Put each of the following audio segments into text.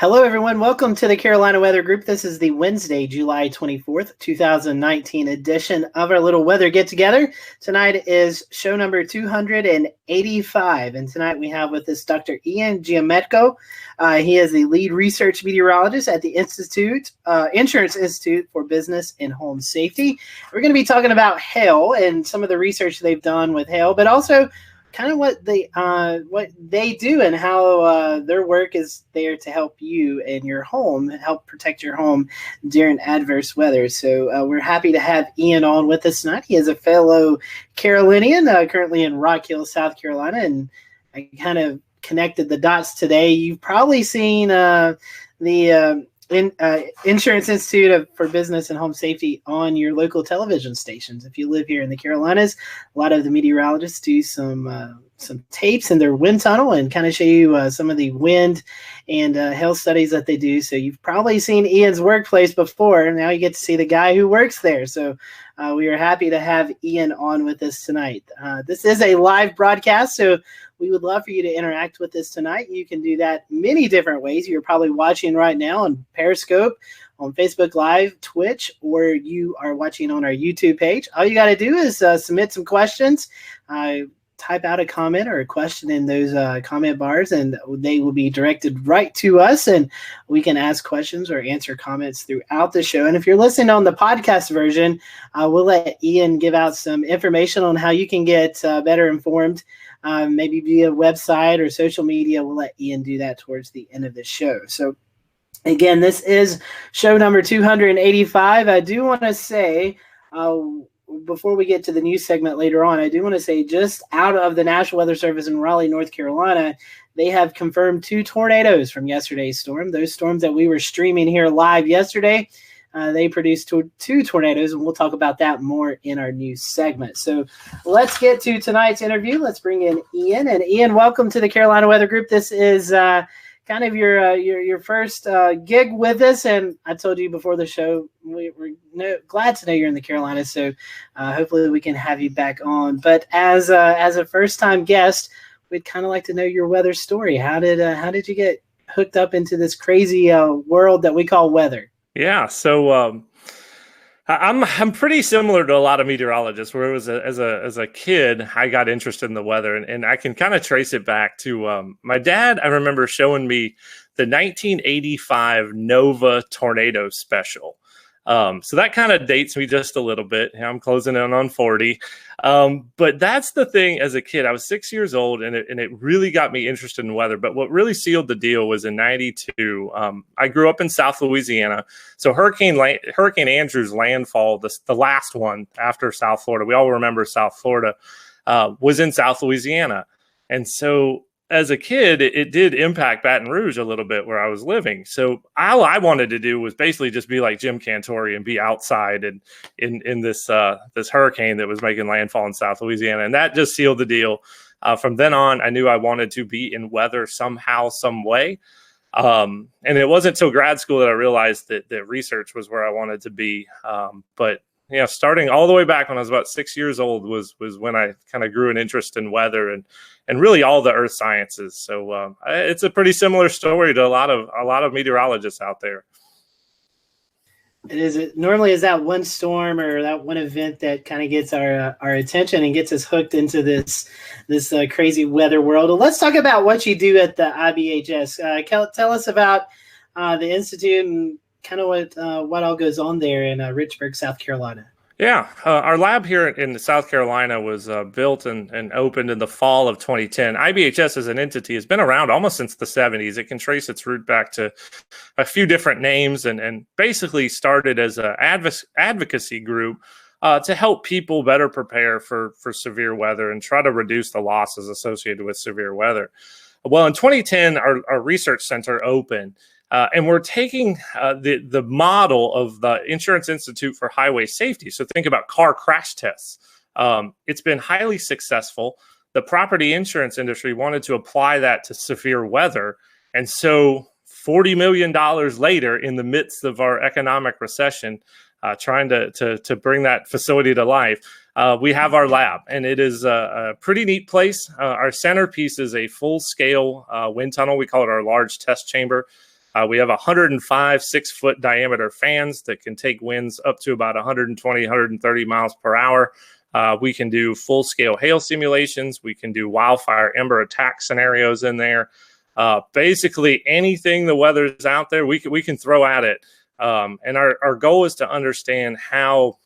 Hello, everyone. Welcome to the Carolina Weather Group. This is the Wednesday, July 24th, 2019 edition of our little weather get-together. Tonight is show number 285, and tonight we have with us Dr. Ian Giammanco. He is the lead research meteorologist at the Insurance Institute for Business and Home Safety. We're going to be talking about hail and some of the research they've done with hail, but also kind of what they do and how their work is there to help you and your home, help protect your home during adverse weather. So we're happy to have Ian on with us tonight. He is a fellow Carolinian, currently in Rock Hill, South Carolina, and I kind of connected the dots today. You've probably seen the Insurance Institute for Business and Home Safety on your local television stations. If you live here in the Carolinas, a lot of the meteorologists do some tapes in their wind tunnel and kind of show you some of the wind and hail studies that they do. So you've probably seen Ian's workplace before. Now you get to see the guy who works there. So we are happy to have Ian on with us tonight. This is a live broadcast, so we would love for you to interact with us tonight. You can do that many different ways. You're probably watching right now on Periscope, on Facebook Live, Twitch, or you are watching on our YouTube page. All you got to do is submit some questions. Type out a comment or a question in those comment bars, and they will be directed right to us, and we can ask questions or answer comments throughout the show. And if you're listening on the podcast version, we'll let Ian give out some information on how you can get better informed, maybe via website or social media. We'll let Ian do that towards the end of the show. So again, this is show number 285. I do want to say, before we get to the news segment later on, I do want to say just out of the National Weather Service in Raleigh, North Carolina, they have confirmed 2 tornadoes from yesterday's storm. Those storms that we were streaming here live yesterday, they produced two tornadoes, and we'll talk about that more in our news segment. So let's get to tonight's interview. Let's bring in Ian. And Ian, welcome to the Carolina Weather Group. This is kind of your first gig with us, and I told you before the show we're glad to know you're in the Carolinas, so hopefully we can have you back on. But as a first-time guest, we'd kind of like to know your weather story. How did you get hooked up into this crazy world that we call weather? Yeah, so I'm pretty similar to a lot of meteorologists. Where it was as a kid, I got interested in the weather, and I can kind of trace it back to my dad. I remember showing me the 1985 Nova tornado special. So that kind of dates me just a little bit. I'm closing in on 40. But that's the thing. As a kid, I was 6 years old, and it really got me interested in weather. But what really sealed the deal was in 92. I grew up in South Louisiana. So Hurricane Andrew's landfall, the last one after South Florida, we all remember South Florida, was in South Louisiana. And so as a kid, it did impact Baton Rouge a little bit where I was living. So all I wanted to do was basically just be like Jim Cantori and be outside and in this hurricane that was making landfall in South Louisiana. And that just sealed the deal. From then on, I knew I wanted to be in weather somehow, some way. And it wasn't until grad school that I realized that research was where I wanted to be. But starting all the way back when I was about 6 years old was when I kind of grew an interest in weather and really all the earth sciences. So it's a pretty similar story to a lot of meteorologists out there. It is. Normally is that one storm or that one event that kind of gets our attention and gets us hooked into this crazy weather world. Well, let's talk about what you do at the IBHS. Tell us about the Institute and kind of what all goes on there in Richburg, South Carolina. Yeah, our lab here in South Carolina was built and opened in the fall of 2010. IBHS as an entity has been around almost since the 70s. It can trace its root back to a few different names and basically started as an advocacy group to help people better prepare for severe weather and try to reduce the losses associated with severe weather. Well, in 2010, our research center opened. And we're taking the model of the Insurance Institute for Highway Safety. So think about car crash tests. It's been highly successful. The property insurance industry wanted to apply that to severe weather. And so $40 million later, in the midst of our economic recession, trying to bring that facility to life, we have our lab. And it is a pretty neat place. Our centerpiece is a full-scale wind tunnel. We call it our large test chamber. We have 105 6-foot diameter fans that can take winds up to about 120, 130 miles per hour. We can do full-scale hail simulations. We can do wildfire ember attack scenarios in there. Basically, anything the weather's out there, we can throw at it. And our goal is to understand how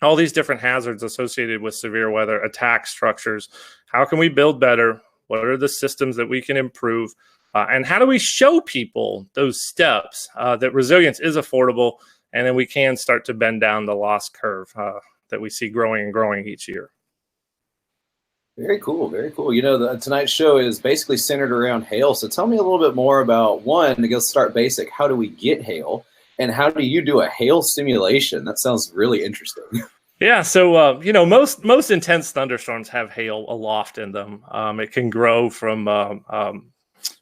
all these different hazards associated with severe weather attack structures. How can we build better? What are the systems that we can improve? And how do we show people those steps that resilience is affordable, and then we can start to bend down the loss curve that we see growing and growing each year. Very cool. Very cool. You know, tonight's show is basically centered around hail. So tell me a little bit more about, one, to go start basic, how do we get hail? And how do you do a hail simulation? That sounds really interesting. Yeah, so you know, most intense thunderstorms have hail aloft in them. It can grow from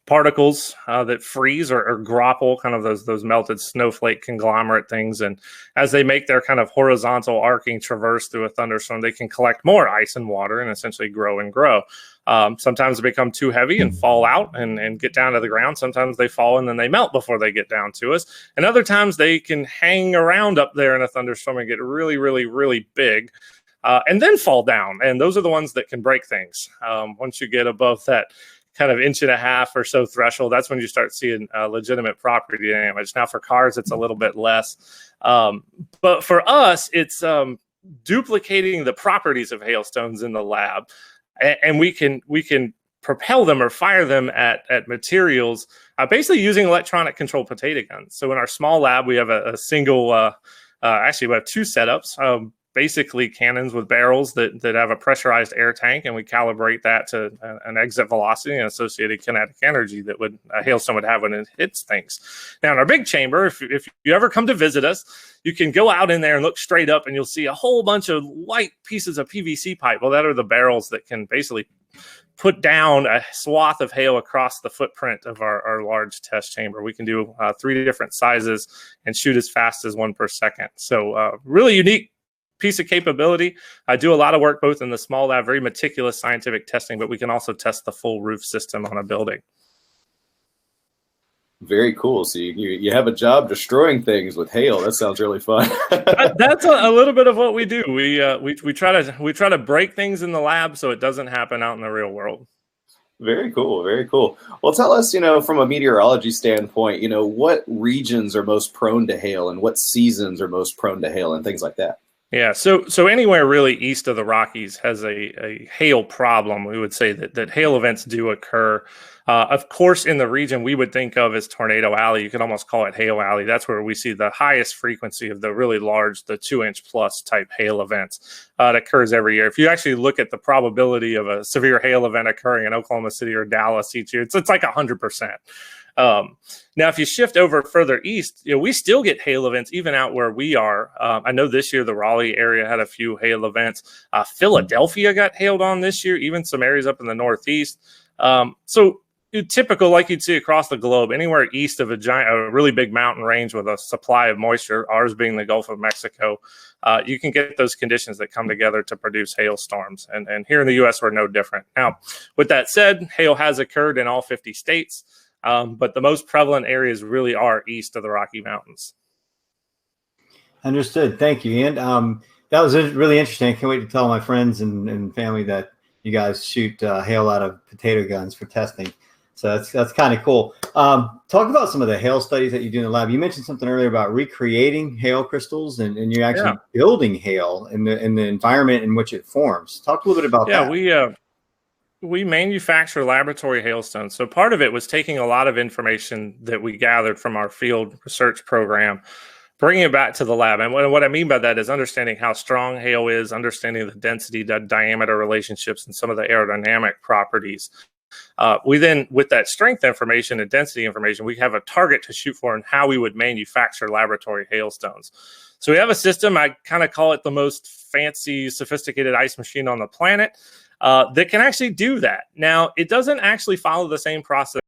particles that freeze or grapple, kind of those melted snowflake conglomerate things. And as they make their kind of horizontal arcing traverse through a thunderstorm, they can collect more ice and water and essentially grow and grow. Sometimes they become too heavy and fall out and get down to the ground. Sometimes they fall and then they melt before they get down to us. And other times they can hang around up there in a thunderstorm and get really, really, really big and then fall down. And those are the ones that can break things. Once you get above that kind of 1.5 inch or so threshold, that's when you start seeing legitimate property damage. Now for cars, it's a little bit less. But for us, it's duplicating the properties of hailstones in the lab. And we can propel them or fire them at materials, basically using electronic controlled potato guns. So in our small lab, we have a single, actually we have 2 setups, basically cannons with barrels that have a pressurized air tank, and we calibrate that to an exit velocity and associated kinetic energy that a hailstone would have when it hits things. Now in our big chamber, if you ever come to visit us, you can go out in there and look straight up and you'll see a whole bunch of white pieces of PVC pipe. Well, that are the barrels that can basically put down a swath of hail across the footprint of our large test chamber. We can do 3 different sizes and shoot as fast as 1 per second. So really unique piece of capability. I do a lot of work both in the small lab, very meticulous scientific testing, but we can also test the full roof system on a building. Very cool. So you have a job destroying things with hail. That sounds really fun. That's a little bit of what we do. We try to break things in the lab so it doesn't happen out in the real world. Very cool. Very cool. Well, tell us, from a meteorology standpoint, what regions are most prone to hail and what seasons are most prone to hail and things like that. Yeah, so anywhere really east of the Rockies has a hail problem. We would say that hail events do occur. Of course, in the region we would think of as Tornado Alley, you could almost call it Hail Alley. That's where we see the highest frequency of the really large, the 2-inch plus type hail events that occurs every year. If you actually look at the probability of a severe hail event occurring in Oklahoma City or Dallas each year, it's like 100%. Now, if you shift over further east, we still get hail events even out where we are. I know this year the Raleigh area had a few hail events. Philadelphia got hailed on this year, even some areas up in the Northeast. So typical, like you'd see across the globe, anywhere east of a really big mountain range with a supply of moisture, ours being the Gulf of Mexico, you can get those conditions that come together to produce hailstorms. And here in the U.S., we're no different. Now, with that said, hail has occurred in all 50 states. But the most prevalent areas really are east of the Rocky Mountains. Understood. Thank you, Ian. That was really interesting. I can't wait to tell my friends and family that you guys shoot hail out of potato guns for testing. So that's kind of cool. Talk about some of the hail studies that you do in the lab. You mentioned something earlier about recreating hail crystals, and you're actually building hail in the environment in which it forms. Talk a little bit about that. Yeah, we manufacture laboratory hailstones. So part of it was taking a lot of information that we gathered from our field research program, bringing it back to the lab. And what I mean by that is understanding how strong hail is, understanding the density, the diameter relationships, and some of the aerodynamic properties. We then, with that strength information and density information, we have a target to shoot for and how we would manufacture laboratory hailstones. So we have a system, I kind of call it the most fancy, sophisticated ice machine on the planet. That can actually do that. Now, it doesn't actually follow the same process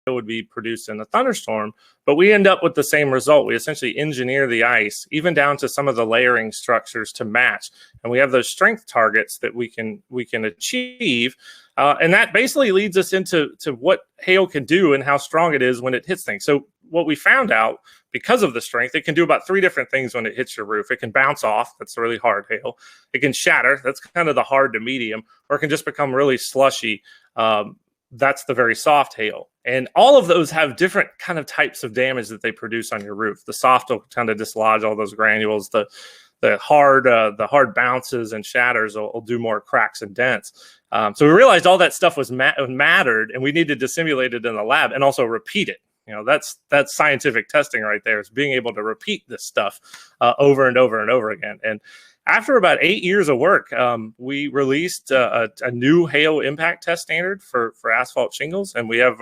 that would be produced in a thunderstorm, but we end up with the same result. We essentially engineer the ice, even down to some of the layering structures to match. And we have those strength targets that we can achieve. And that basically leads us into what hail can do and how strong it is when it hits things. So what we found out, because of the strength, it can do about 3 different things when it hits your roof. It can bounce off. That's the really hard hail. It can shatter. That's kind of the hard to medium. Or it can just become really slushy. That's the very soft hail. And all of those have different kind of types of damage that they produce on your roof. The soft will kind of dislodge all those granules. The hard bounces and shatters will do more cracks and dents. So we realized all that stuff was mattered, and we needed to simulate it in the lab and also repeat it. That's scientific testing right there, is being able to repeat this stuff over and over and over again. And after about 8 years of work, we released a new hail impact test standard for asphalt shingles. And we have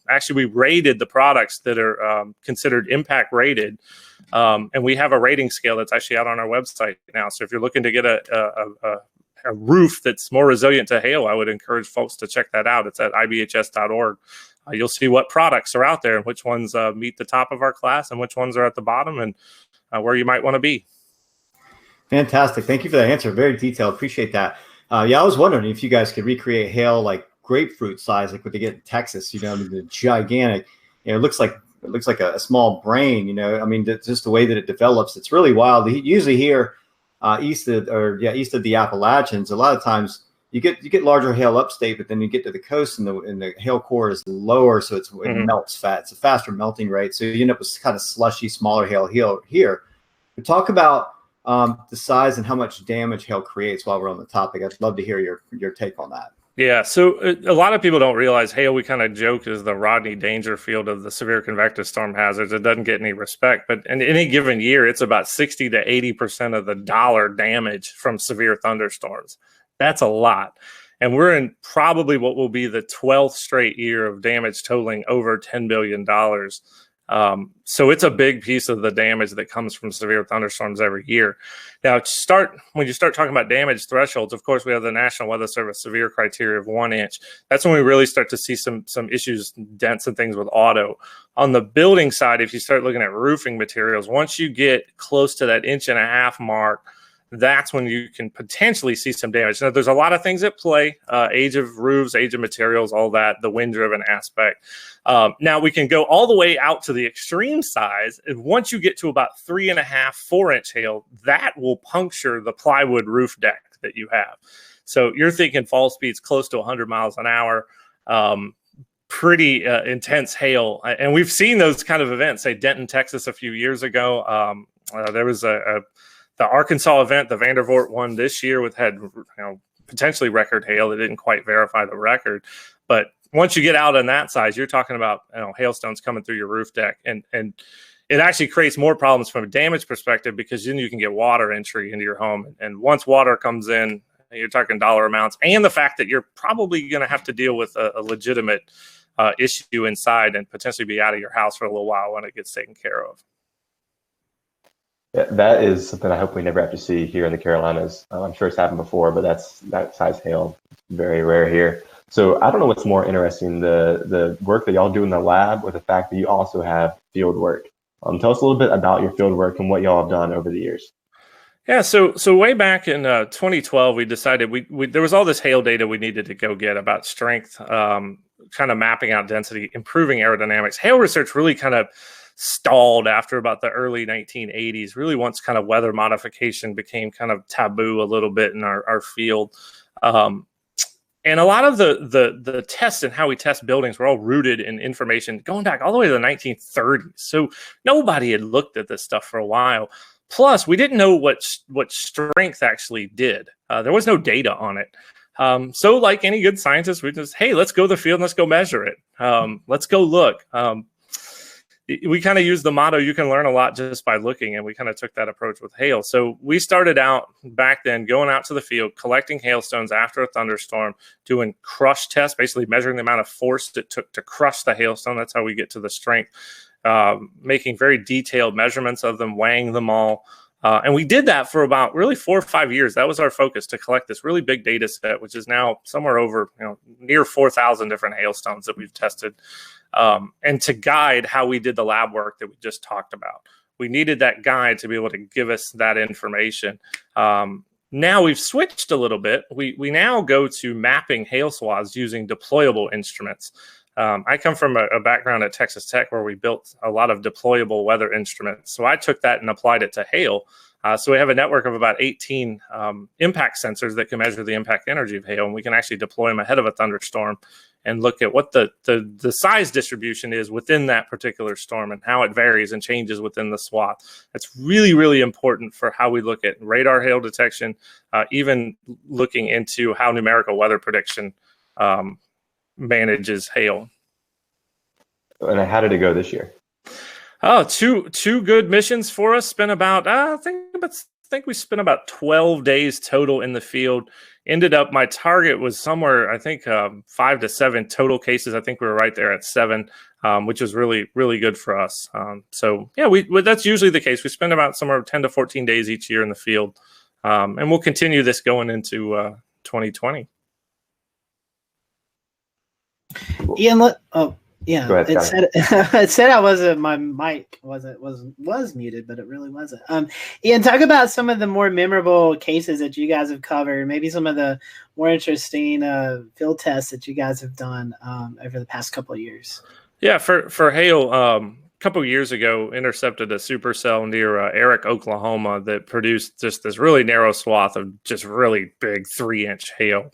actually we rated the products that are considered impact rated. And we have a rating scale that's actually out on our website now. So if you're looking to get a roof that's more resilient to hail, I would encourage folks to check that out. It's at ibhs.org. You'll see what products are out there and which ones meet the top of our class and which ones are at the bottom, and where you might want to be. Fantastic. Thank you for that answer. Very detailed. Appreciate that. I was wondering if you guys could recreate hail like grapefruit size, like what they get in Texas, the gigantic, it looks like a small brain, I mean, just the way that it develops, it's really wild. Usually here east of the Appalachians, a lot of times you get larger hail upstate, but then you get to the coast and the hail core is lower, so it melts fast. It's a faster melting rate, so you end up with kind of slushy, smaller hail here. But talk about the size and how much damage hail creates while we're on the topic. I'd love to hear your take on that. Yeah, so a lot of people don't realize hail, we kind of joke, is the Rodney Dangerfield of the severe convective storm hazards. It doesn't get any respect, but in any given year, it's about 60 to 80% of the dollar damage from severe thunderstorms. That's a lot. And we're in probably what will be the 12th straight year of damage totaling over $10 billion. So it's a big piece of the damage that comes from severe thunderstorms every year. Now, when you start talking about damage thresholds, of course, we have the National Weather Service severe criteria of 1 inch. That's when we really start to see some issues, dents and things with auto. On the building side, if you start looking at roofing materials, once you get close to that 1.5 inch mark, that's when you can potentially see some damage. Now, there's a lot of things at play, age of roofs, age of materials, all that, the wind-driven aspect. Now, we can go all the way out to the extreme size. And once you get to about 3.5, 4 inch hail, that will puncture the plywood roof deck that you have. So you're thinking fall speeds close to 100 miles an hour, pretty intense hail. And we've seen those kind of events, say Denton, Texas, a few years ago. There was the Arkansas event, the Vandervoort one this year, had potentially record hail. They didn't quite verify the record, but once you get out in that size, you're talking about hailstones coming through your roof deck, and it actually creates more problems from a damage perspective, because then you can get water entry into your home, and once water comes in, you're talking dollar amounts, and the fact that you're probably going to have to deal with a legitimate issue inside and potentially be out of your house for a little while when it gets taken care of. Yeah, that is something I hope we never have to see here in the Carolinas. I'm sure it's happened before, but that size hail is very rare here. So I don't know what's more interesting, the work that y'all do in the lab, or the fact that you also have field work. Tell us a little bit about your field work and what y'all have done over the years. Yeah, so way back in 2012, we decided there was all this hail data we needed to go get about strength, kind of mapping out density, improving aerodynamics. Hail research really kind of stalled after about the early 1980s, really once kind of weather modification became kind of taboo a little bit in our field. And a lot of the tests and how we test buildings were all rooted in information going back all the way to the 1930s. So nobody had looked at this stuff for a while. Plus, we didn't know what strength actually did. There was no data on it. So like any good scientist, we just, hey, let's go to the field and let's go measure it. Let's go look. We kind of use the motto, you can learn a lot just by looking, and we kind of took that approach with hail. So we started out back then going out to the field, collecting hailstones after a thunderstorm, doing crush tests, basically measuring the amount of force it took to crush the hailstone. That's how we get to the strength, making very detailed measurements of them, weighing them all. And we did that for about really 4 or 5 years. That was our focus, to collect this really big data set, which is now somewhere over near 4,000 different hailstones that we've tested. And to guide how we did the lab work that we just talked about. We needed that guide to be able to give us that information. Now we've switched a little bit. We now go to mapping hail swaths using deployable instruments. I come from a background at Texas Tech where we built a lot of deployable weather instruments. So I took that and applied it to hail. So we have a network of about 18 impact sensors that can measure the impact energy of hail, and we can actually deploy them ahead of a thunderstorm and look at what the size distribution is within that particular storm and how it varies and changes within the swath. That's really, really important for how we look at radar hail detection, even looking into how numerical weather prediction manages hail. And how did it go this year? Oh, two good missions for us. Spent about I think we spent about 12 days total in the field. Ended up, my target was somewhere, I think 5 to 7 total cases. I think we were right there at 7, which was really, really good for us. So yeah, that's usually the case. We spend about somewhere 10 to 14 days each year in the field, and we'll continue this going into 2020. Ian, yeah, Go ahead, it said I wasn't, my mic was muted, but it really wasn't. Ian, talk about some of the more memorable cases that you guys have covered, maybe some of the more interesting field tests that you guys have done over the past couple of years. Yeah, for hail, a couple of years ago, intercepted a supercell near Eric, Oklahoma, that produced just this really narrow swath of just really big 3-inch hail.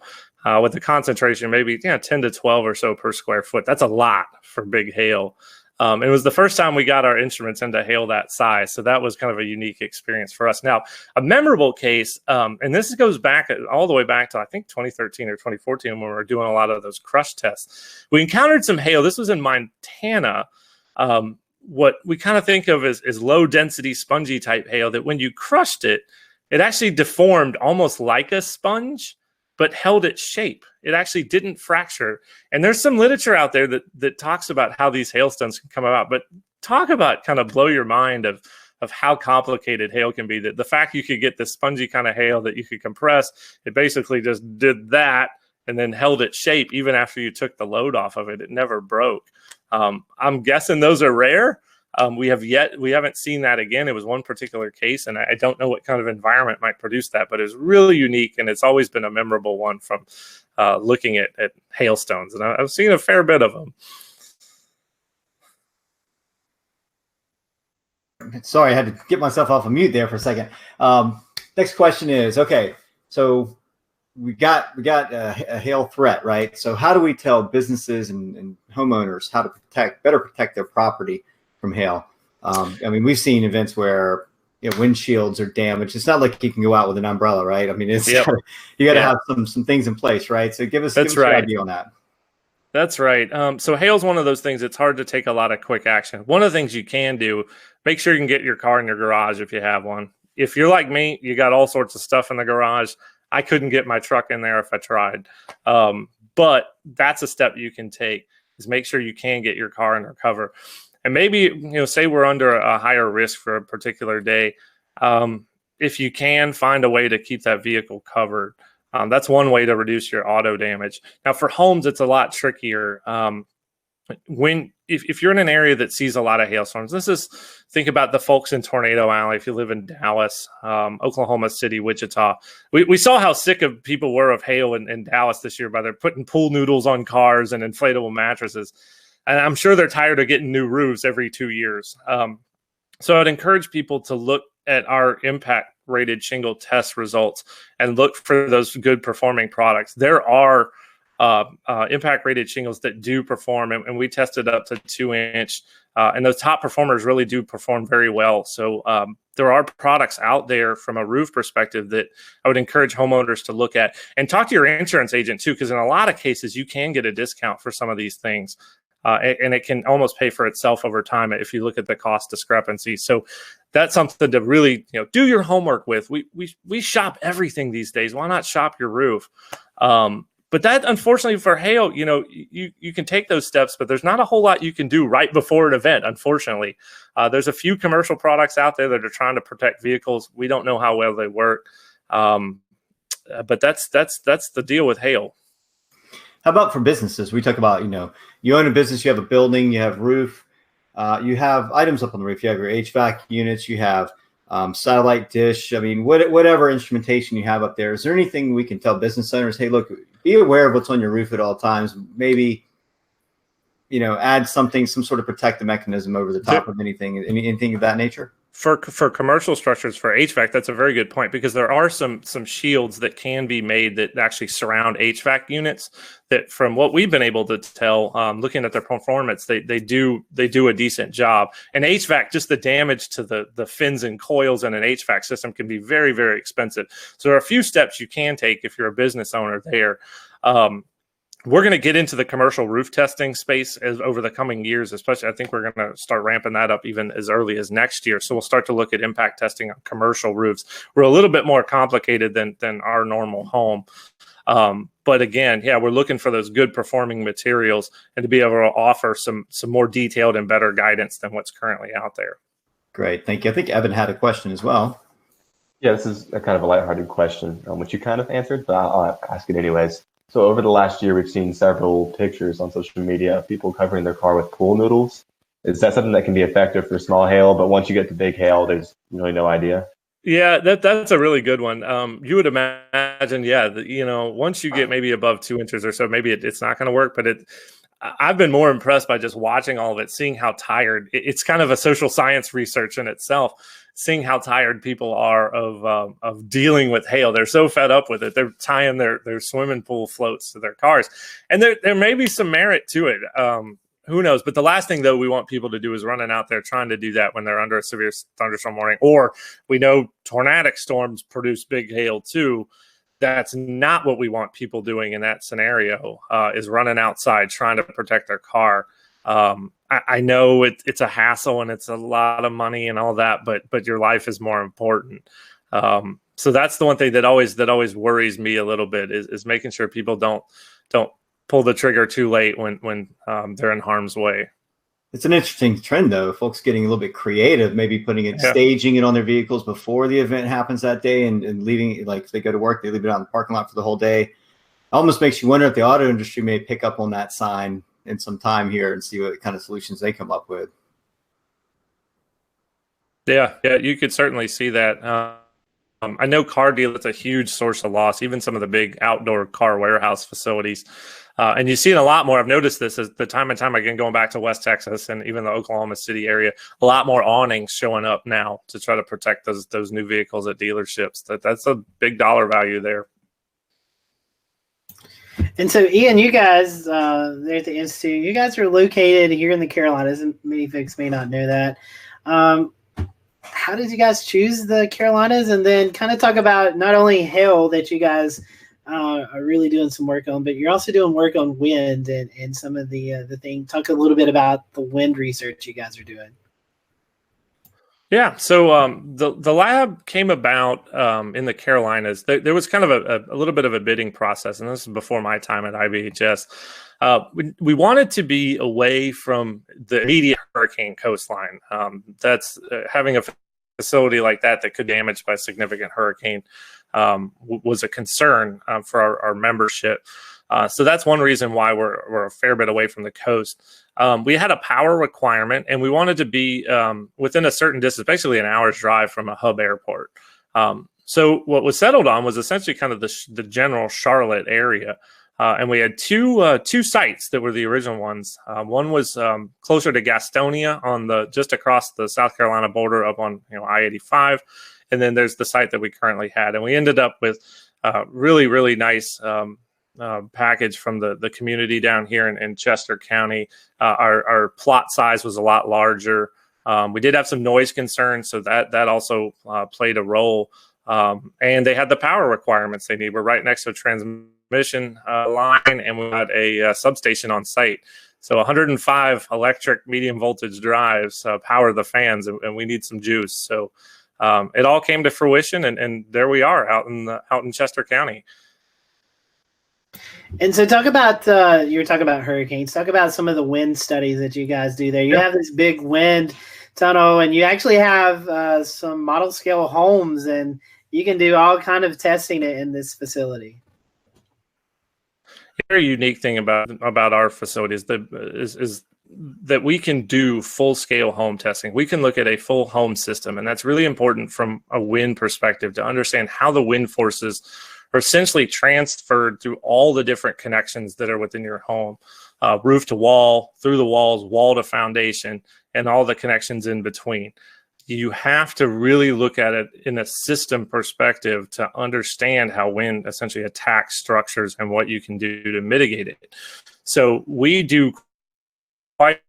With the concentration, maybe 10 to 12 or so per square foot. That's a lot for big hail. It was the first time we got our instruments into hail that size. So that was kind of a unique experience for us. Now, a memorable case, and this goes back all the way back to, I think, 2013 or 2014 when we were doing a lot of those crush tests. We encountered some hail. This was in Montana. What we kind of think of as low density spongy type hail, that when you crushed it, it actually deformed almost like a sponge, but held its shape. It actually didn't fracture. And there's some literature out there that talks about how these hailstones can come about. But talk about kind of blow your mind of how complicated hail can be. That the fact you could get this spongy kind of hail that you could compress, it basically just did that and then held its shape even after you took the load off of it. It never broke. I'm guessing those are rare. We haven't seen that again. It was one particular case, and I don't know what kind of environment might produce that, but it's really unique, and it's always been a memorable one from looking at hailstones. And I've seen a fair bit of them. Sorry, I had to get myself off of mute there for a second. Next question is, okay, so we got a hail threat, right? So how do we tell businesses and homeowners how to better protect their property from hail? I mean, we've seen events where windshields are damaged. It's not like you can go out with an umbrella, right? I mean, it's you got to have some things in place, right? So give us your idea on that. That's right. So hail's one of those things. It's hard to take a lot of quick action. One of the things you can do, make sure you can get your car in your garage if you have one. If you're like me, you got all sorts of stuff in the garage. I couldn't get my truck in there if I tried. But that's a step you can take, is make sure you can get your car under cover. And maybe, say we're under a higher risk for a particular day. If you can find a way to keep that vehicle covered, that's one way to reduce your auto damage. Now, for homes, it's a lot trickier. If you're in an area that sees a lot of hailstorms, think about the folks in Tornado Alley. If you live in Dallas, Oklahoma City, Wichita, we saw how sick of people were of hail in Dallas this year by their putting pool noodles on cars and inflatable mattresses. And I'm sure they're tired of getting new roofs every 2 years. So I'd encourage people to look at our impact rated shingle test results and look for those good performing products. There are impact rated shingles that do perform, and we tested up to 2-inch, and those top performers really do perform very well. So there are products out there from a roof perspective that I would encourage homeowners to look at, and talk to your insurance agent too, because in a lot of cases you can get a discount for some of these things. And it can almost pay for itself over time if you look at the cost discrepancy. So that's something to really do your homework with. We shop everything these days. Why not shop your roof? But that, unfortunately, for hail, you can take those steps, but there's not a whole lot you can do right before an event. Unfortunately, there's a few commercial products out there that are trying to protect vehicles. We don't know how well they work, but that's the deal with hail. How about for businesses? We talk about, you own a business, you have a building, you have roof, you have items up on the roof, you have your HVAC units, you have satellite dish. I mean, whatever instrumentation you have up there. Is there anything we can tell business owners, hey, look, be aware of what's on your roof at all times. Maybe add something, some sort of protective mechanism over the top of anything of that nature? For commercial structures, for HVAC, that's a very good point, because there are some shields that can be made that actually surround HVAC units that, from what we've been able to tell, looking at their performance, they do a decent job. And HVAC, just the damage to the fins and coils in an HVAC system can be very, very expensive. So there are a few steps you can take if you're a business owner there. We're going to get into the commercial roof testing space over the coming years, especially. I think we're going to start ramping that up even as early as next year. So we'll start to look at impact testing on commercial roofs. We're a little bit more complicated than our normal home. But again, we're looking for those good performing materials and to be able to offer some more detailed and better guidance than what's currently out there. Great. Thank you. I think Evan had a question as well. Yeah, this is a kind of a lighthearted question, which you kind of answered, but I'll ask it anyways. So over the last year, we've seen several pictures on social media of people covering their car with pool noodles. Is that something that can be effective for small hail, but once you get to big hail, there's really no idea? Yeah, that's a really good one. You would imagine, once you get maybe above 2 inches or so, maybe it's not going to work. But I've been more impressed by just watching all of it, seeing how tired. It's kind of a social science research in itself, seeing how tired people are of dealing with hail. They're so fed up with it. They're tying their swimming pool floats to their cars, and there may be some merit to it. Who knows? But the last thing, though, we want people to do is running out there trying to do that when they're under a severe thunderstorm warning. Or we know tornadic storms produce big hail too. That's not what we want people doing in that scenario, is running outside trying to protect their car. I know it's a hassle and it's a lot of money and all that, but your life is more important. So that's the one thing that always worries me a little bit is making sure people don't pull the trigger too late when they're in harm's way. It's an interesting trend, though. Folks getting a little bit creative, maybe staging it on their vehicles before the event happens that day, and leaving, like if they go to work, they leave it out in the parking lot for the whole day. It almost makes you wonder if the auto industry may pick up on that sign in some time here and see what kind of solutions they come up with. Yeah, you could certainly see that. I know car dealers, it's a huge source of loss, even some of the big outdoor car warehouse facilities. And you see it a lot more. I've noticed this as the time and time again, going back to West Texas and even the Oklahoma City area, a lot more awnings showing up now to try to protect those new vehicles at dealerships. That's a big dollar value there. And so, Ian, you guys there at the Institute, you guys are located here in the Carolinas, and many folks may not know that. How did you guys choose the Carolinas? And then kind of talk about not only hail that you guys are really doing some work on, but you're also doing work on wind and some of the thing. Talk a little bit about the wind research you guys are doing. Yeah, so the lab came about in the Carolinas. There was kind of a little bit of a bidding process, and this is before my time at IBHS. We wanted to be away from the immediate hurricane coastline. That's having a facility like that could be damaged by a significant hurricane was a concern for our membership. So that's one reason why we're a fair bit away from the coast. We had a power requirement, and we wanted to be within a certain distance, basically an hour's drive from a hub airport. So what was settled on was essentially kind of the general Charlotte area. And we had two sites that were the original ones. One was closer to Gastonia just across the South Carolina border up on I-85. And then there's the site that we currently had. And we ended up with really, really nice package from the community down here in Chester County. Our plot size was a lot larger. We did have some noise concerns, so that also played a role. And they had the power requirements they need. We're right next to a transmission line, and we had a substation on site. So 105 electric medium voltage drives power the fans, and we need some juice. So it all came to fruition, and there we are out in Chester County. And so talk about, you were talking about hurricanes. Talk about some of the wind studies that you guys do there. You have this big wind tunnel, and you actually have some model scale homes, and you can do all kind of testing in this facility. A very unique thing about our facilities is that we can do full-scale home testing. We can look at a full home system, and that's really important from a wind perspective to understand how the wind forces are essentially transferred through all the different connections that are within your home. roof to wall, through the walls, wall to foundation, and all the connections in between. You have to really look at it in a system perspective to understand how wind essentially attacks structures and what you can do to mitigate it. So we do quite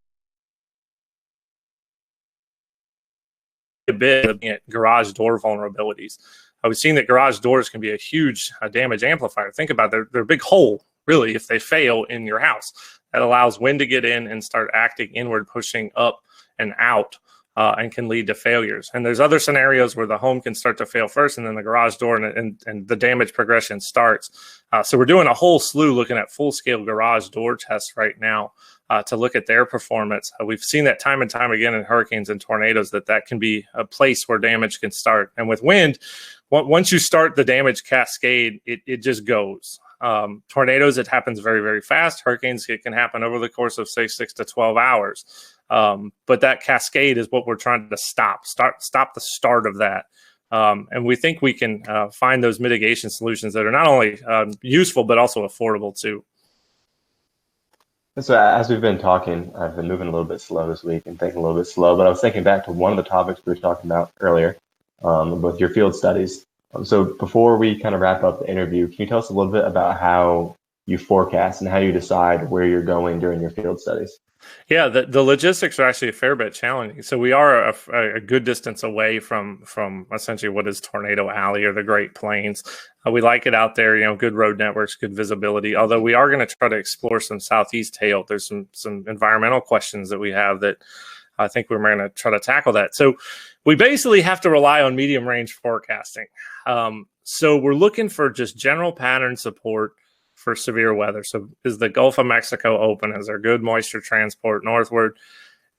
a bit looking at garage door vulnerabilities. We've seen that garage doors can be a huge damage amplifier. Think about it, they're a big hole, really, if they fail in your house. That allows wind to get in and start acting inward, pushing up and out, and can lead to failures. And there's other scenarios where the home can start to fail first, and then the garage door and the damage progression starts. So we're doing a whole slew looking at full-scale garage door tests right now to look at their performance. We've seen that time and time again in hurricanes and tornadoes, that can be a place where damage can start. And with wind, once you start the damage cascade, it just goes. Tornadoes, it happens very, very fast. Hurricanes, it can happen over the course of, say, 6 to 12 hours. But that cascade is what we're trying to stop the start of that. And we think we can find those mitigation solutions that are not only useful, but also affordable too. So as we've been talking, I've been moving a little bit slow this week and thinking a little bit slow, but I was thinking back to one of the topics we were talking about earlier, with your field studies. So before we kind of wrap up the interview, can you tell us a little bit about how you forecast and how you decide where you're going during your field studies? Yeah, the logistics are actually a fair bit challenging. So we are a good distance away from essentially what is Tornado Alley or the Great Plains. We like it out there, good road networks, good visibility. Although we are going to try to explore some southeast hail. There's some environmental questions that we have that I think we're going to try to tackle that. So we basically have to rely on medium range forecasting. So we're looking for just general pattern support for severe weather. So is the Gulf of Mexico open? Is there good moisture transport northward?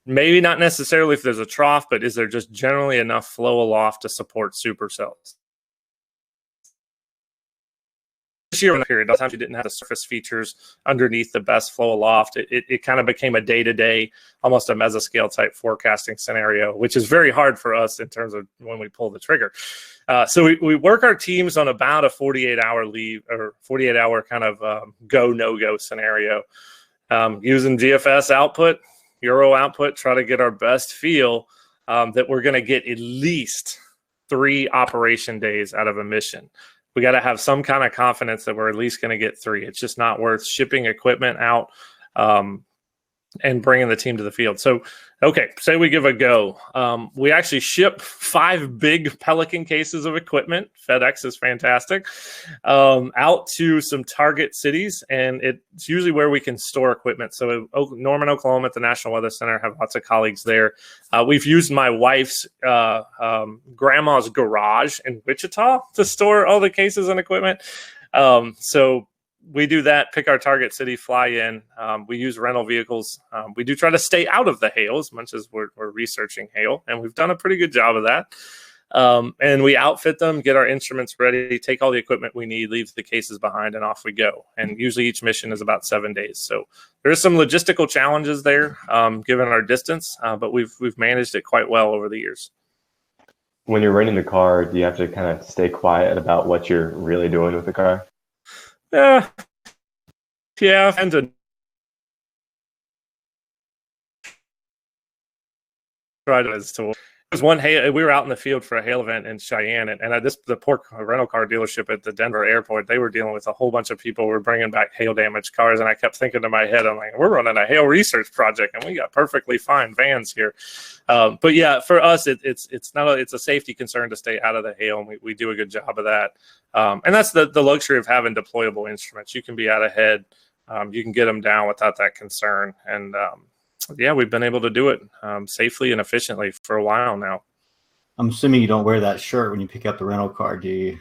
Maybe not necessarily if there's a trough, but is there just generally enough flow aloft to support supercells? This year in the period, sometimes you didn't have the surface features underneath the best flow aloft. It kind of became a day-to-day, almost a mesoscale type forecasting scenario, which is very hard for us in terms of when we pull the trigger. So we work our teams on about a 48-hour leave or 48-hour kind of go, no-go scenario, using GFS output, Euro output, try to get our best feel that we're going to get at least 3 operation days out of a mission. We got to have some kind of confidence that we're at least going to get 3. It's just not worth shipping equipment out and bringing the team to the field. So, okay, say we give a go. We actually ship 5 big Pelican cases of equipment. FedEx is fantastic. Out to some target cities, and it's usually where we can store equipment. So Norman, Oklahoma at the National Weather Center, have lots of colleagues there. We've used my wife's grandma's garage in Wichita to store all the cases and equipment. So we do that, pick our target city, fly in. We use rental vehicles. We do try to stay out of the hail as much as we're researching hail, and we've done a pretty good job of that. And we outfit them, get our instruments ready, take all the equipment we need, leave the cases behind, and off we go. And usually each mission is about 7 days. So there's some logistical challenges there, given our distance, but we've managed it quite well over the years. When you're renting the car, do you have to kind of stay quiet about what you're really doing with the car? Yeah, and try to. There was one hail. We were out in the field for a hail event in Cheyenne, and the poor rental car dealership at the Denver airport, they were dealing with a whole bunch of people who were bringing back hail damaged cars, and I kept thinking to my head, I'm like, we're running a hail research project, and we got perfectly fine vans here. But yeah, for us, it's a safety concern to stay out of the hail, and we do a good job of that. And that's the luxury of having deployable instruments. You can be out ahead, you can get them down without that concern, and yeah, we've been able to do it safely and efficiently for a while now. I'm assuming you don't wear that shirt when you pick up the rental car, do you?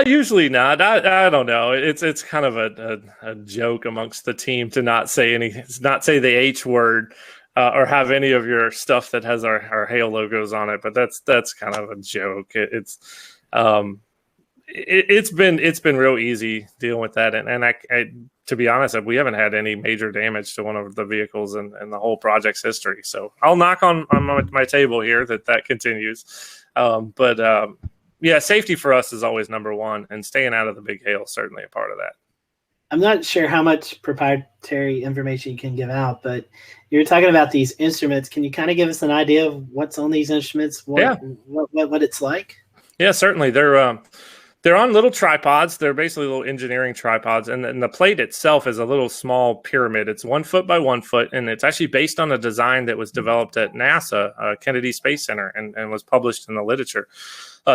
Usually not. I don't know. It's kind of a joke amongst the team to not say the H word or have any of your stuff that has our hail logos on it. But that's kind of a joke. It's been real easy dealing with that, and I to be honest, we haven't had any major damage to one of the vehicles in the whole project's history. So I'll knock on my table here that continues. Yeah, safety for us is always number one, and staying out of the big hail is certainly a part of that. I'm not sure how much proprietary information you can give out, but you're talking about these instruments. Can you kind of give us an idea of what's on these instruments? What it's like? Yeah, certainly. They're on little tripods. They're basically little engineering tripods, and the plate itself is a little small pyramid. It's 1 foot by 1 foot, and it's actually based on a design that was developed at NASA, Kennedy Space Center, and was published in the literature.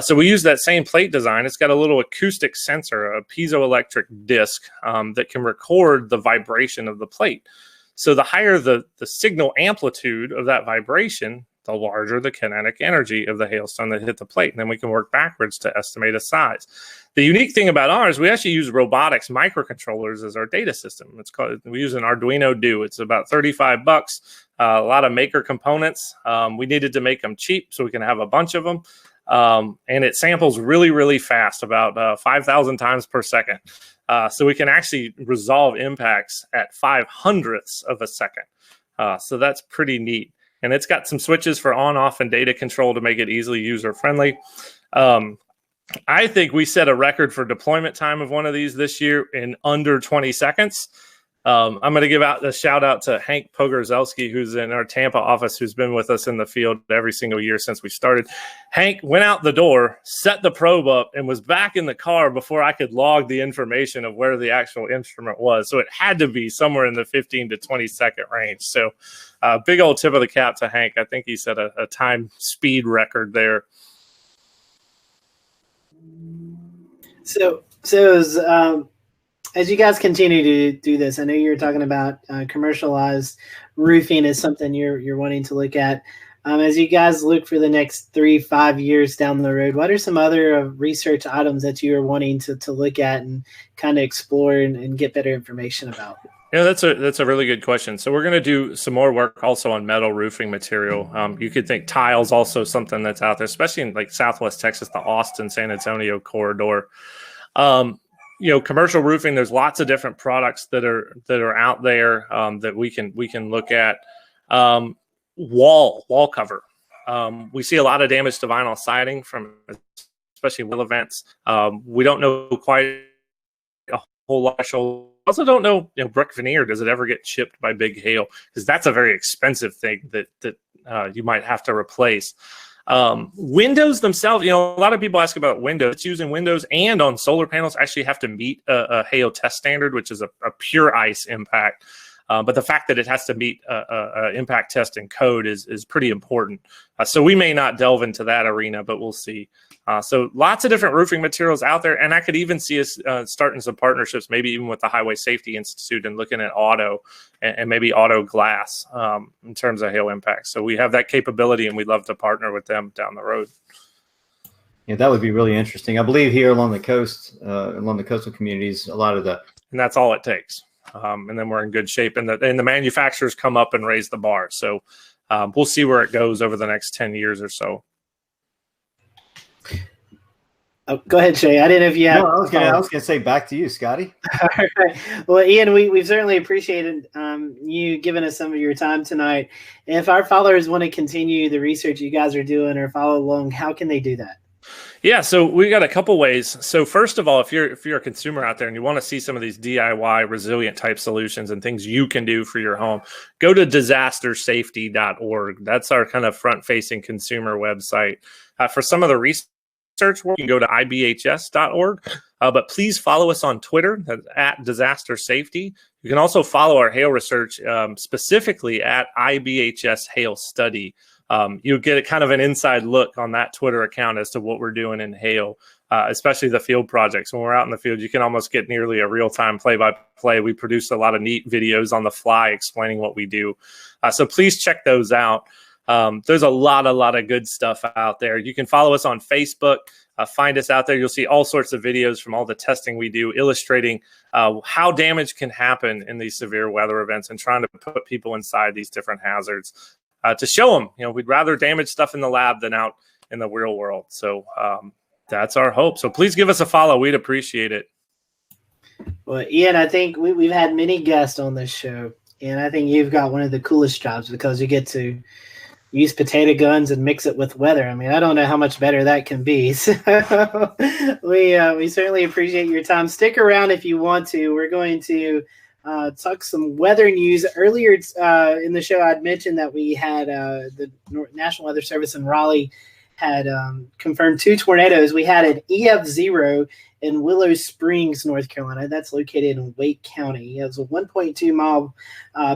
So we use that same plate design. It's got a little acoustic sensor, a piezoelectric disc that can record the vibration of the plate. So the higher the signal amplitude of that vibration, the larger the kinetic energy of the hailstone that hit the plate. And then we can work backwards to estimate a size. The unique thing about ours, we actually use robotics microcontrollers as our data system. We use an Arduino Do. It's about $35, a lot of maker components. We needed to make them cheap so we can have a bunch of them. And it samples really, really fast, about 5,000 times per second. So we can actually resolve impacts at 5/100ths of a second. So that's pretty neat. And it's got some switches for on, off, and data control to make it easily user-friendly. I think we set a record for deployment time of one of these this year in under 20 seconds. I'm going to give out a shout out to Hank Pogorzelski, who's in our Tampa office, who's been with us in the field every single year since we started. Hank went out the door, set the probe up, and was back in the car before I could log the information of where the actual instrument was. So it had to be somewhere in the 15 to 20 second range. So big old tip of the cap to Hank. I think he set a time speed record there. So as you guys continue to do this, I know you're talking about commercialized roofing is something you're wanting to look at. As you guys look for the next 3-5 years down the road, what are some other research items that you are wanting to look at and kind of explore and get better information about? Yeah, that's a really good question. So we're going to do some more work also on metal roofing material. You could think tile's also something that's out there, especially in like Southwest Texas, the Austin, San Antonio corridor. Commercial roofing, there's lots of different products that are out there that we can look at. Wall cover. We see a lot of damage to vinyl siding from especially wind events. We don't know quite a whole lot. Also don't know, brick veneer, does it ever get chipped by big hail? Because that's a very expensive thing that you might have to replace. Windows themselves, a lot of people ask about windows. It's using windows and on solar panels actually have to meet a hail test standard, which is a pure ice impact. But the fact that it has to meet a impact test and code is pretty important. So we may not delve into that arena, but we'll see. So lots of different roofing materials out there. And I could even see us starting some partnerships, maybe even with the Highway Safety Institute and looking at auto and maybe auto glass in terms of hail impacts. So we have that capability and we'd love to partner with them down the road. Yeah, that would be really interesting. I believe here along the coast, along the coastal communities, a lot of the... And that's all it takes. And then we're in good shape. And the manufacturers come up and raise the bar. So we'll see where it goes over the next 10 years or so. Oh, go ahead, Shay. I didn't know if you had. No, I was gonna say back to you, Scotty. All right. Well, Ian, we've certainly appreciated you giving us some of your time tonight. If our followers want to continue the research you guys are doing or follow along, how can they do that? Yeah, so we got a couple ways. So first of all, if you're a consumer out there and you want to see some of these DIY resilient type solutions and things you can do for your home, go to disastersafety.org. That's our kind of front-facing consumer website. For some of the research work, you can go to ibhs.org. But please follow us on Twitter, that's at Disaster Safety. You can also follow our hail research specifically at IBHS Hail Study. You'll get a kind of an inside look on that Twitter account as to what we're doing in hail, especially the field projects. When we're out in the field, you can almost get nearly a real-time play-by-play. We produce a lot of neat videos on the fly explaining what we do. So please check those out. There's a lot of good stuff out there. You can follow us on Facebook. Find us out there. You'll see all sorts of videos from all the testing we do, illustrating how damage can happen in these severe weather events and trying to put people inside these different hazards. To show them, we'd rather damage stuff in the lab than out in the real world. So that's our hope. So please give us a follow. We'd appreciate it. Well, Ian, I think we've had many guests on this show, and I think you've got one of the coolest jobs because you get to, use potato guns and mix it with weather. I mean, I don't know how much better that can be. So we certainly appreciate your time. Stick around if you want to. We're going to talk some weather news. Earlier in the show, I'd mentioned that we had the National Weather Service in Raleigh had confirmed 2 tornadoes. We had an EF0 in Willow Springs, North Carolina. That's located in Wake County. It was a 1.2 mile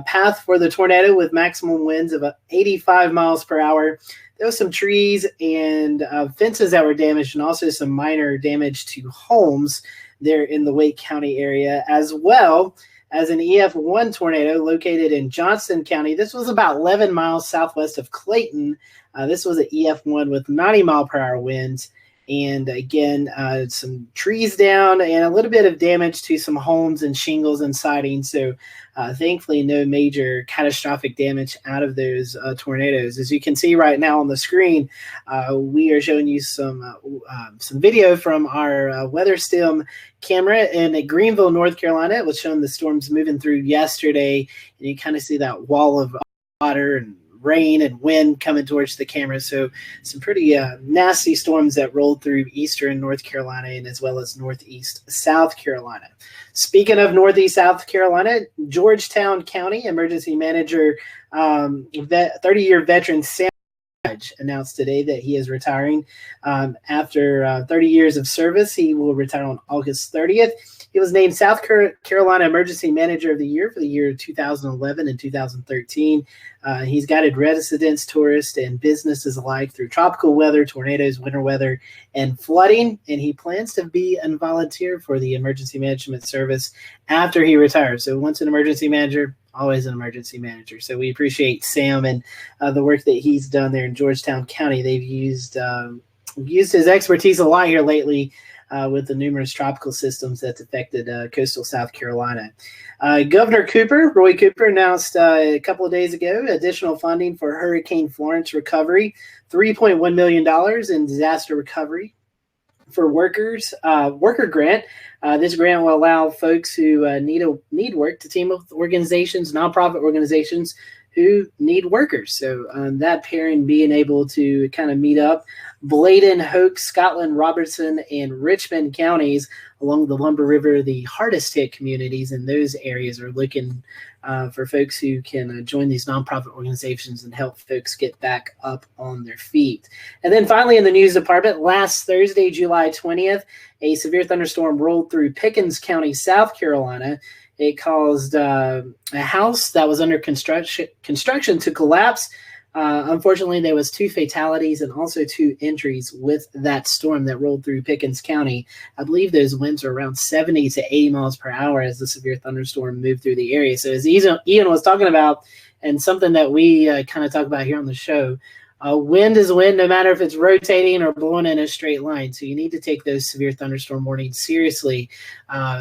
path for the tornado with maximum winds of 85 miles per hour. There was some trees and fences that were damaged, and also some minor damage to homes there in the Wake County area, as well as an EF1 tornado located in Johnston County. This was about 11 miles southwest of Clayton. This was an EF1 with 90 mile per hour winds. And again, some trees down and a little bit of damage to some homes and shingles and siding. So thankfully, no major catastrophic damage out of those tornadoes. As you can see right now on the screen, we are showing you some video from our weather stem camera in Greenville, North Carolina. It was showing the storms moving through yesterday, and you kind of see that wall of water and rain and wind coming towards the camera. So some pretty nasty storms that rolled through eastern North Carolina and as well as northeast South Carolina. Speaking of northeast South Carolina, Georgetown County Emergency Manager, 30-year veteran Sam announced today that he is retiring after 30 years of service. He will retire on August 30th. He was named South Carolina Emergency Manager of the Year for the year 2011 and 2013. He's guided residents, tourists, and businesses alike through tropical weather, tornadoes, winter weather, and flooding. And he plans to be a volunteer for the Emergency Management Service after he retires. So once an emergency manager, always an emergency manager. So we appreciate Sam and the work that he's done there in Georgetown County. They've used his expertise a lot here lately with the numerous tropical systems that's affected coastal South Carolina. Governor Roy Cooper, announced a couple of days ago additional funding for Hurricane Florence recovery, $3.1 million in disaster recovery for workers, worker grant. This grant will allow folks who need work to team up with organizations, nonprofit organizations who need workers. So that pairing being able to kind of meet up. Bladen, Hoke, Scotland, Robertson, and Richmond counties along the Lumber River, the hardest hit communities in those areas, are looking for folks who can join these nonprofit organizations and help folks get back up on their feet. And then finally, in the news department, last Thursday, July 20th, a severe thunderstorm rolled through Pickens County, South Carolina. It caused a house that was under construction to collapse. Unfortunately, there was 2 fatalities and also 2 injuries with that storm that rolled through Pickens County. I believe those winds are around 70 to 80 miles per hour as the severe thunderstorm moved through the area. So as Ian was talking about, and something that we kind of talk about here on the show, wind is wind, no matter if it's rotating or blowing in a straight line. So you need to take those severe thunderstorm warnings seriously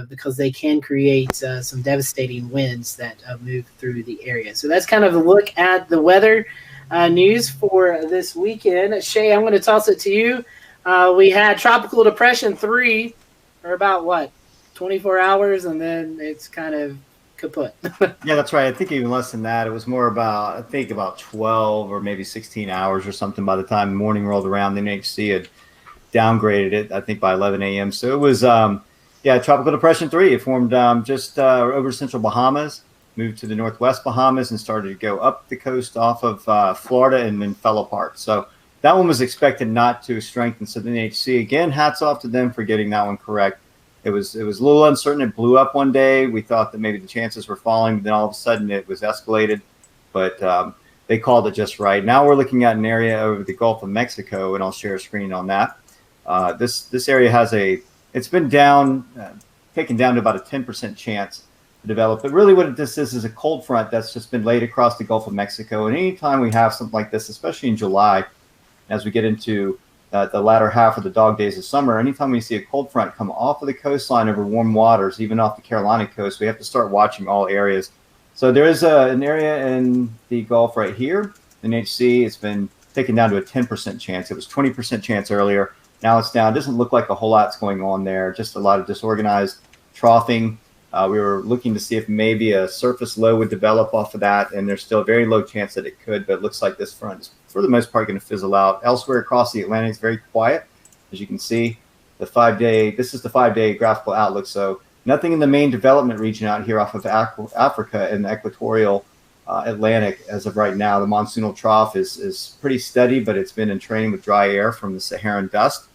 because they can create some devastating winds that move through the area. So that's kind of a look at the weather news for this weekend. Shay, I'm going to toss it to you. We had Tropical Depression 3 for about, 24 hours, and then it's kind of kaput. Yeah, that's right. I think even less than that. It was more about, about 12 or maybe 16 hours or something by the time the morning rolled around. The NHC had downgraded it, I think, by 11 a.m. So it was, Tropical Depression 3. It formed just over central Bahamas, moved to the northwest Bahamas, and started to go up the coast off of Florida and then fell apart. So that one was expected not to strengthen. So the NHC, again, hats off to them for getting that one correct. It was a little uncertain. It blew up one day. We thought that maybe the chances were falling, but then all of a sudden it was escalated. But they called it just right. Now we're looking at an area over the Gulf of Mexico, and I'll share a screen on that. This area has it's been taken down to about a 10% chance to develop. But really what this is a cold front that's just been laid across the Gulf of Mexico. And anytime we have something like this, especially in July, as we get into the latter half of the dog days of summer, anytime we see a cold front come off of the coastline over warm waters, even off the Carolina coast, we have to start watching all areas. So there is an area in the Gulf right here, the NHC. It's been taken down to a 10% chance. It was 20% chance earlier. Now it's down. It doesn't look like a whole lot's going on there, just a lot of disorganized troughing. We were looking to see if maybe a surface low would develop off of that, and there's still a very low chance that it could, but it looks like this front is for the most part, going to fizzle out. Elsewhere across the Atlantic, it's very quiet, as you can see. This is the 5-day graphical outlook. So nothing in the main development region out here off of Africa and the equatorial Atlantic as of right now. The monsoonal trough is pretty steady, but it's been in training with dry air from the Saharan dust.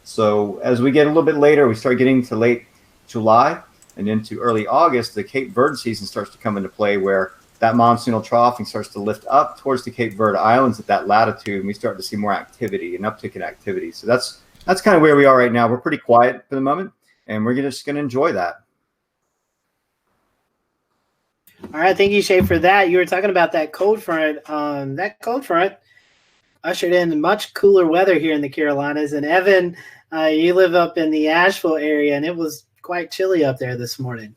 So as we get a little bit later, we start getting to late July and into early August, the Cape Verde season starts to come into play, where that monsoonal troughing starts to lift up towards the Cape Verde Islands at that latitude, and we start to see more activity, an uptick in activity. So that's kind of where we are right now. We're pretty quiet for the moment, and we're just going to enjoy that. All right, thank you, Shay, for that. You were talking about that cold front. That cold front ushered in much cooler weather here in the Carolinas. And Evan, you live up in the Asheville area, and it was quite chilly up there this morning.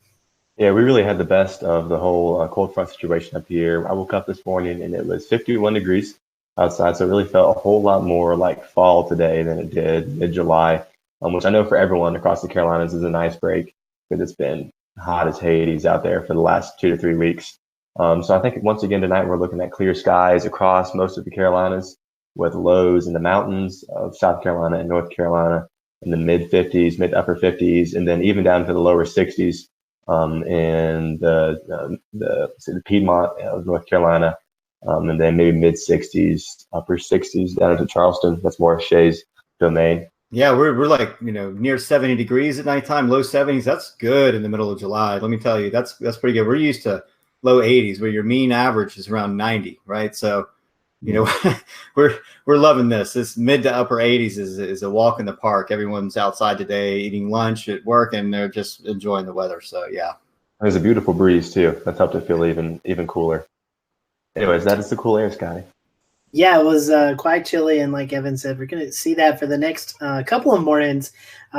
Yeah, we really had the best of the whole cold front situation up here. I woke up this morning and it was 51 degrees outside, so it really felt a whole lot more like fall today than it did mid-July, which I know for everyone across the Carolinas is a nice break because it's been hot as Hades out there for the last 2 to 3 weeks. So I think once again tonight we're looking at clear skies across most of the Carolinas, with lows in the mountains of South Carolina and North Carolina in the mid-50s, mid-upper 50s, and then even down to the lower 60s in the Piedmont of North Carolina, and then maybe mid-60s, upper 60s down into Charleston. That's more of Shay's domain. Yeah, we're like, near 70 degrees at nighttime, low 70s. That's good in the middle of July. Let me tell you, that's pretty good. We're used to low 80s, where your mean average is around 90, right? So, we're loving this. This mid to upper 80s is a walk in the park. Everyone's outside today eating lunch at work, and they're just enjoying the weather. So yeah, there's a beautiful breeze too. That's helped it feel even cooler. Anyways, that is the cool air, Scotty. Yeah, it was quite chilly, and like Evan said, we're going to see that for the next couple of mornings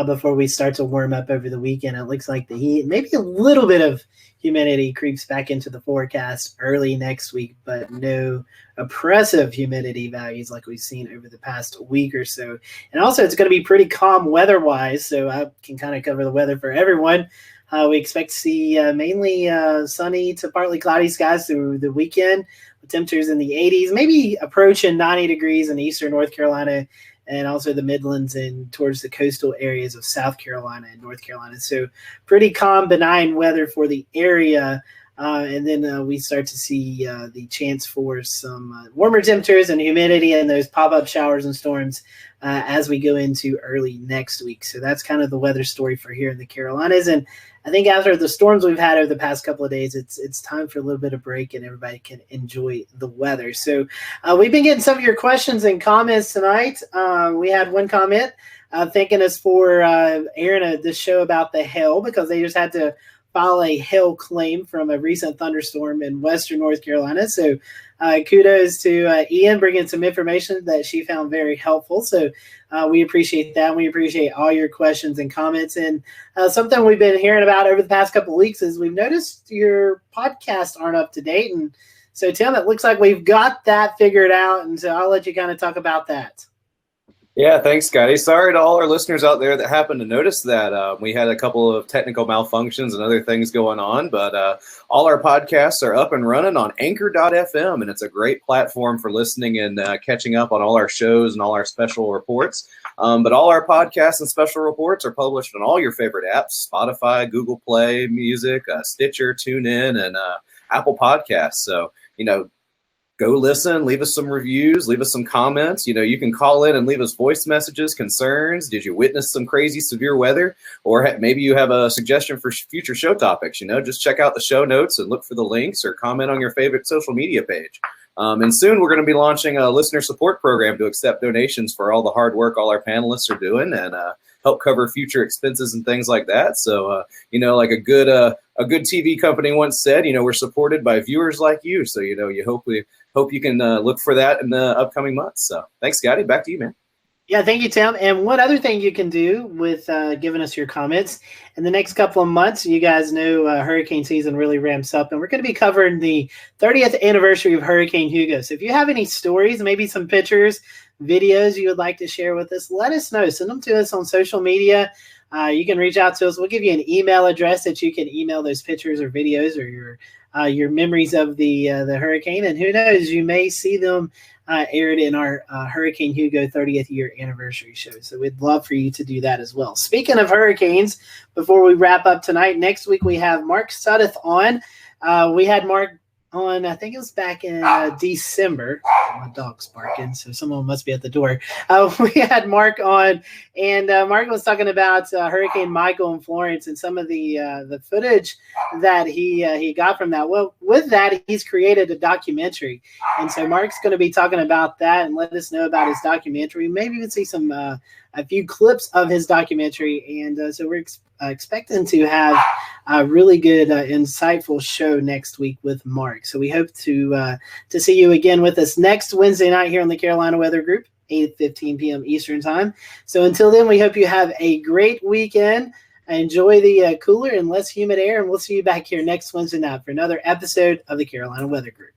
before we start to warm up over the weekend. It looks like the heat, maybe a little bit of humidity creeps back into the forecast early next week, but no oppressive humidity values like we've seen over the past week or so. And also, it's going to be pretty calm weather-wise, so I can kind of cover the weather for everyone. We expect to see mainly sunny to partly cloudy skies through the weekend, with temperatures in the 80s, maybe approaching 90 degrees in eastern North Carolina, and also the Midlands and towards the coastal areas of South Carolina and North Carolina. So pretty calm, benign weather for the area. And then we start to see the chance for some warmer temperatures and humidity and those pop-up showers and storms as we go into early next week. So that's kind of the weather story for here in the Carolinas. And I think after the storms we've had over the past couple of days, it's time for a little bit of break and everybody can enjoy the weather. So we've been getting some of your questions and comments tonight. We had one comment thanking us for airing this show about the hail, because they just had to file a hail claim from a recent thunderstorm in western North Carolina. So kudos to Ian bringing some information that she found very helpful. So we appreciate that. We appreciate all your questions and comments. And something we've been hearing about over the past couple of weeks is we've noticed your podcasts aren't up to date. And so, Tim, it looks like we've got that figured out. And so I'll let you kind of talk about that. Yeah, thanks, Scotty. Sorry to all our listeners out there that happened to notice that we had a couple of technical malfunctions and other things going on, but all our podcasts are up and running on anchor.fm, and it's a great platform for listening and catching up on all our shows and all our special reports. But all our podcasts and special reports are published on all your favorite apps: Spotify, Google Play Music, Stitcher, TuneIn, and Apple Podcasts. So, go listen, leave us some reviews, leave us some comments. You can call in and leave us voice messages, concerns. Did you witness some crazy severe weather? Or maybe you have a suggestion for future show topics. Just check out the show notes and look for the links, or comment on your favorite social media page. And soon we're going to be launching a listener support program to accept donations for all the hard work all our panelists are doing, and help cover future expenses and things like that. So, like a good TV company once said, we're supported by viewers like you. So, you hope you can look for that in the upcoming months. So thanks, Scotty. Back to you, man. Yeah, thank you, Tim. And one other thing you can do with giving us your comments, in the next couple of months, you guys know hurricane season really ramps up, and we're going to be covering the 30th anniversary of Hurricane Hugo. So if you have any stories, maybe some pictures, videos you would like to share with us, let us know. Send them to us on social media. You can reach out to us. We'll give you an email address that you can email those pictures or videos or your memories of the hurricane. And who knows, you may see them aired in our Hurricane Hugo 30th year anniversary show. So we'd love for you to do that as well. Speaking of hurricanes, before we wrap up tonight, next week we have Mark Suddeth on. We had Mark on, I think it was back in December. My dog's barking, so someone must be at the door. We had Mark on, and Mark was talking about Hurricane Michael in Florence and some of the footage that he got from that. Well, with that, he's created a documentary, and so Mark's going to be talking about that and let us know about his documentary. Maybe even see some a few clips of his documentary, and so we're expecting to have a really good, insightful show next week with Mark. So we hope to see you again with us next Wednesday night here on the Carolina Weather Group, 8:15 p.m. Eastern Time. So until then, we hope you have a great weekend. Enjoy the cooler and less humid air, and we'll see you back here next Wednesday night for another episode of the Carolina Weather Group.